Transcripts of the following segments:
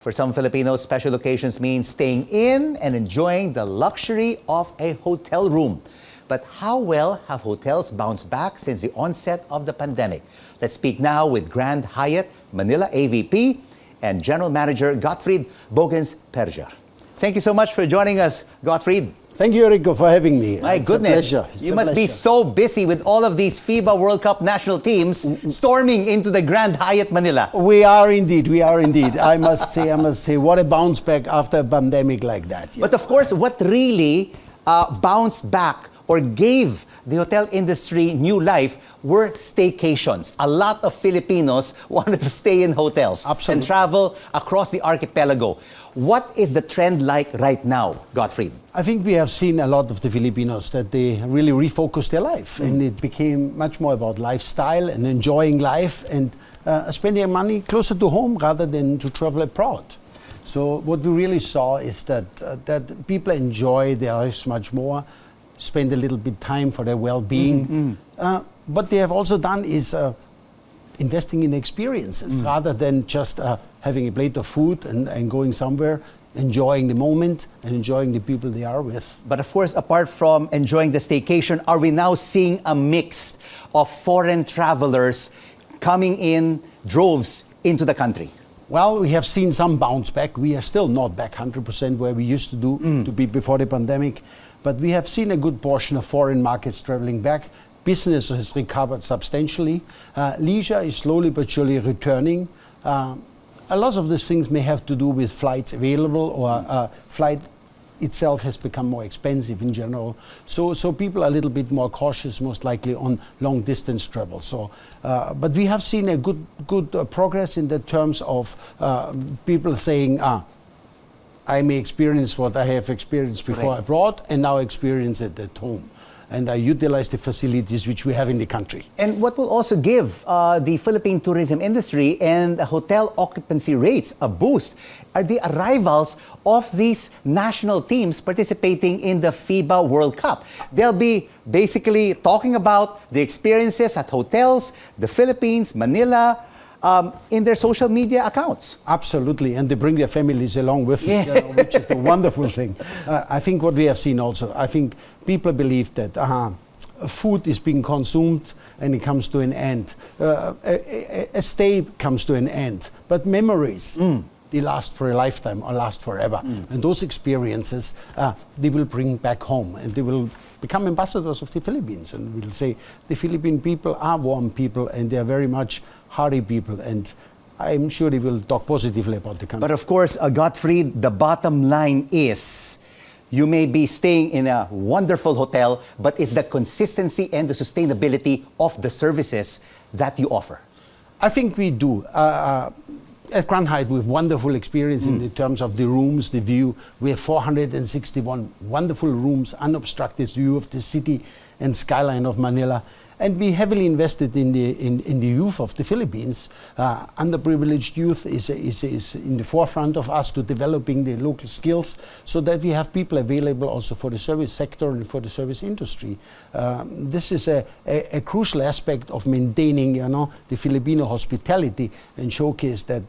For some Filipinos, special occasions mean staying in and enjoying the luxury of a hotel room. But how well have hotels bounced back since the onset of the pandemic? Let's speak now with Grand Hyatt Manila AVP and General Manager Gottfried Bogensperger. Thank you so much for joining us, Gottfried. Thank you, Rico, for having me. My It's goodness, a pleasure. you must be so busy with all of these FIBA World Cup national teams storming into the Grand Hyatt Manila. We are indeed. I must say, what a bounce back after a pandemic like that. But of course, what really bounced back or gave the hotel industry new life were staycations. A lot of Filipinos wanted to stay in hotels and travel across the archipelago. What is the trend like right now, Gottfried? I think we have seen a lot of the Filipinos that they really refocused their life, and it became much more about lifestyle and enjoying life and spending money closer to home rather than to travel abroad. So what we really saw is that people enjoy their lives much more, spend a little bit time for their well-being. What they have also done is investing in experiences rather than just having a plate of food and going somewhere, enjoying the moment and enjoying the people they are with. But of course, apart from enjoying the staycation, are we now seeing a mix of foreign travelers coming in droves into the country? Well, we have seen some bounce back. We are still not back 100% where we used to be before the pandemic. But we have seen a good portion of foreign markets traveling back. Business has recovered substantially. Leisure is slowly but surely returning. A lot of these things may have to do with flights available, or flight itself has become more expensive in general. So people are a little bit more cautious, most likely, on long distance travel. But we have seen a good progress in the terms of people saying, I may experience what I have experienced before abroad and now experience it at home. And I utilize the facilities which we have in the country. And what will also give the Philippine tourism industry and the hotel occupancy rates a boost are the arrivals of these national teams participating in the FIBA World Cup. They'll be basically talking about the experiences at hotels, the Philippines, Manila, in their social media accounts. Absolutely, and they bring their families along with them, which is the wonderful thing. I think what we have seen also, I think people believe that food is being consumed and it comes to an end. A stay comes to an end, but memories, they last for a lifetime or last forever. And those experiences, they will bring back home, and they will become ambassadors of the Philippines. And we'll say the Philippine people are warm people, and they are very much hardy people. And I'm sure they will talk positively about the country. But of course, Gottfried, the bottom line is, you may be staying in a wonderful hotel, but it's the consistency and the sustainability of the services that you offer. I think we do. At Grand Hyatt, we have wonderful experience in terms of the rooms, the view. We have 461 wonderful rooms, unobstructed view of the city and skyline of Manila. And we heavily invested in the youth of the Philippines. Underprivileged youth is in the forefront of us to developing the local skills, so that we have people available also for the service sector and for the service industry. This is a crucial aspect of maintaining, the Filipino hospitality, and showcase that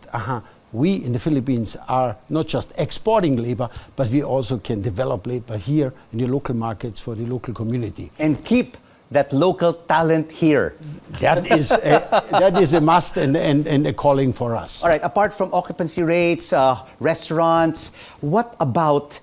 we in the Philippines are not just exporting labor, but we also can develop labor here in the local markets for the local community. And keep that local talent here. That is a must and a calling for us. All right, apart from occupancy rates, restaurants, what about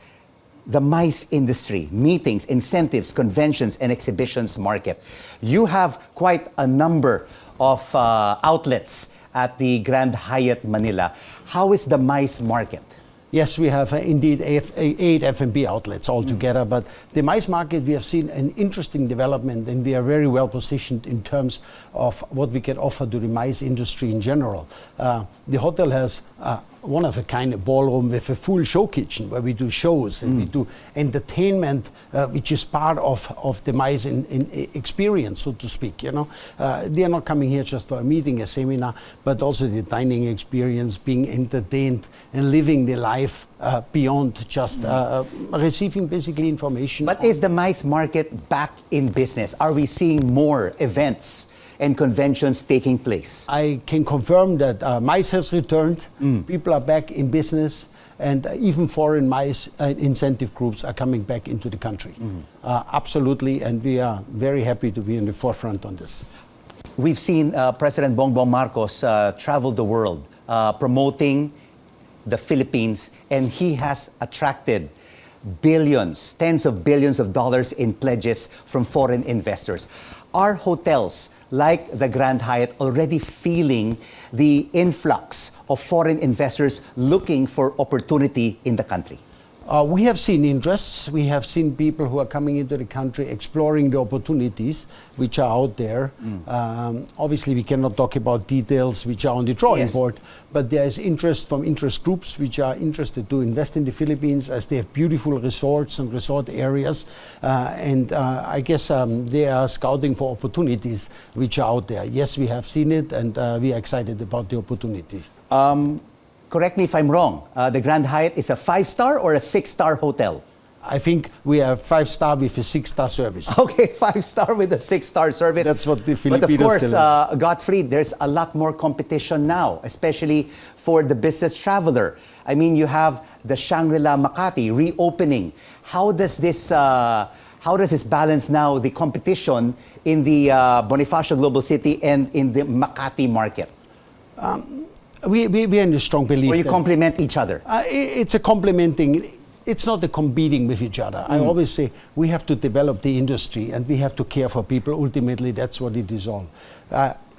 the MICE industry, meetings, incentives, conventions, and exhibitions market? You have quite a number of outlets at the Grand Hyatt Manila. How is the MICE market? Yes, we have indeed 8 F&B outlets altogether, but the MICE market, we have seen an interesting development, and we are very well positioned in terms of what we can offer to the MICE industry in general. The hotel has one of a kind of ballroom with a full show kitchen where we do shows and we do entertainment, which is part of the MICE experience, so to speak. They are not coming here just for a meeting, a seminar, but also the dining experience, being entertained and living the life beyond just receiving basically information. But is the MICE market back in business? Are we seeing more events and conventions taking place? I can confirm that MICE has returned, people are back in business, and even foreign MICE incentive groups are coming back into the country. Absolutely, and we are very happy to be in the forefront on this. We've seen President Bongbong Marcos travel the world promoting the Philippines, and he has attracted billions, tens of billions of dollars in pledges from foreign investors. Are hotels like the Grand Hyatt already feeling the influx of foreign investors looking for opportunity in the country? We have seen interests. We have seen people who are coming into the country exploring the opportunities which are out there. Obviously, we cannot talk about details which are on the drawing board, but there is interest from interest groups which are interested to invest in the Philippines as they have beautiful resorts and resort areas. I guess they are scouting for opportunities which are out there. Yes, we have seen it, and we are excited about the opportunity. Correct me if I'm wrong. The Grand Hyatt is a 5-star or a 6-star hotel? I think we are 5-star with a 6-star service. Okay, 5-star with a 6-star service. That's what the Filipinos But of course, Gottfried, there's a lot more competition now, especially for the business traveler. I mean, you have the Shangri-La Makati reopening. How does this balance now the competition in the Bonifacio Global City and in the Makati market? We are in a strong belief. Or you complement each other? It's a complementing. It's not a competing with each other. I always say we have to develop the industry and we have to care for people. Ultimately, that's what it is all.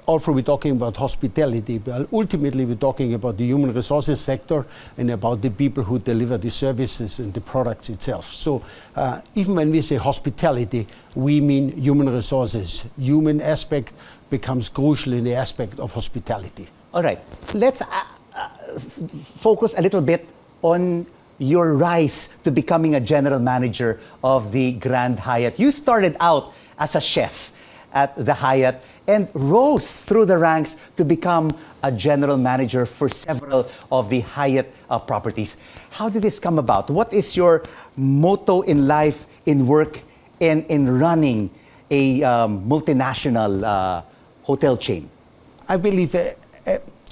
Also, we're talking about hospitality, but ultimately we're talking about the human resources sector and about the people who deliver the services and the products itself. So even when we say hospitality, we mean human resources. Human aspect becomes crucial in the aspect of hospitality. All right, let's focus a little bit on your rise to becoming a general manager of the Grand Hyatt. You started out as a chef at the Hyatt and rose through the ranks to become a general manager for several of the Hyatt properties. How did this come about? What is your motto in life, in work, and in running a multinational hotel chain? I believe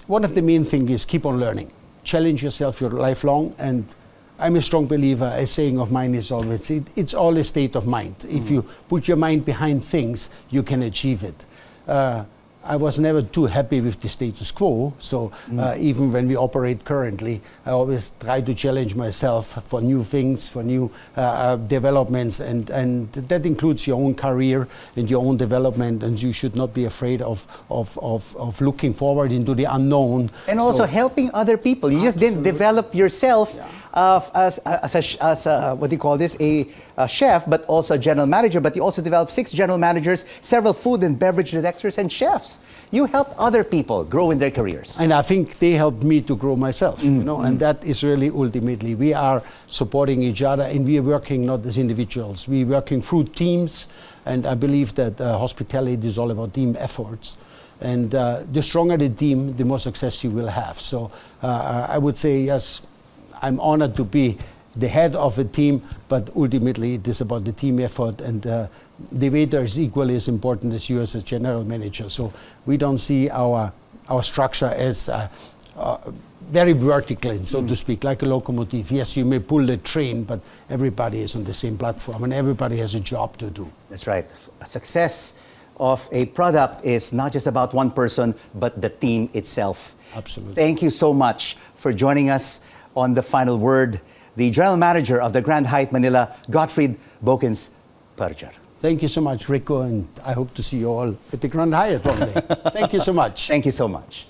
one of the main things is keep on learning. Challenge yourself your lifelong, and I'm a strong believer, a saying of mine is always, it's all a state of mind. If you put your mind behind things, you can achieve it. I was never too happy with the status quo, so even when we operate currently, I always try to challenge myself for new things, for new developments, and that includes your own career and your own development, and you should not be afraid of looking forward into the unknown. And also helping other people. You just didn't develop yourself as a what do you call this, a chef, but also a general manager, but you also developed 6 general managers, several food and beverage directors, and chefs. You help other people grow in their careers. And I think they helped me to grow myself, you know, and that is really ultimately, we are supporting each other and we are working not as individuals. We are working through teams, and I believe that hospitality is all about team efforts. And the stronger the team, the more success you will have. So I would say, yes, I'm honored to be the head of a team, but ultimately it is about the team effort, and the waiter is equally as important as you as a general manager. So we don't see our structure as very vertical, so to speak, like a locomotive. Yes, you may pull the train, but everybody is on the same platform and everybody has a job to do. That's right. A success of a product is not just about one person, but the team itself. Absolutely. Thank you so much for joining us on The Final Word. The General Manager of the Grand Hyatt Manila, Gottfried Bogensperger. Thank you so much, Rico, and I hope to see you all at the Grand Hyatt one day. Thank you so much. Thank you so much.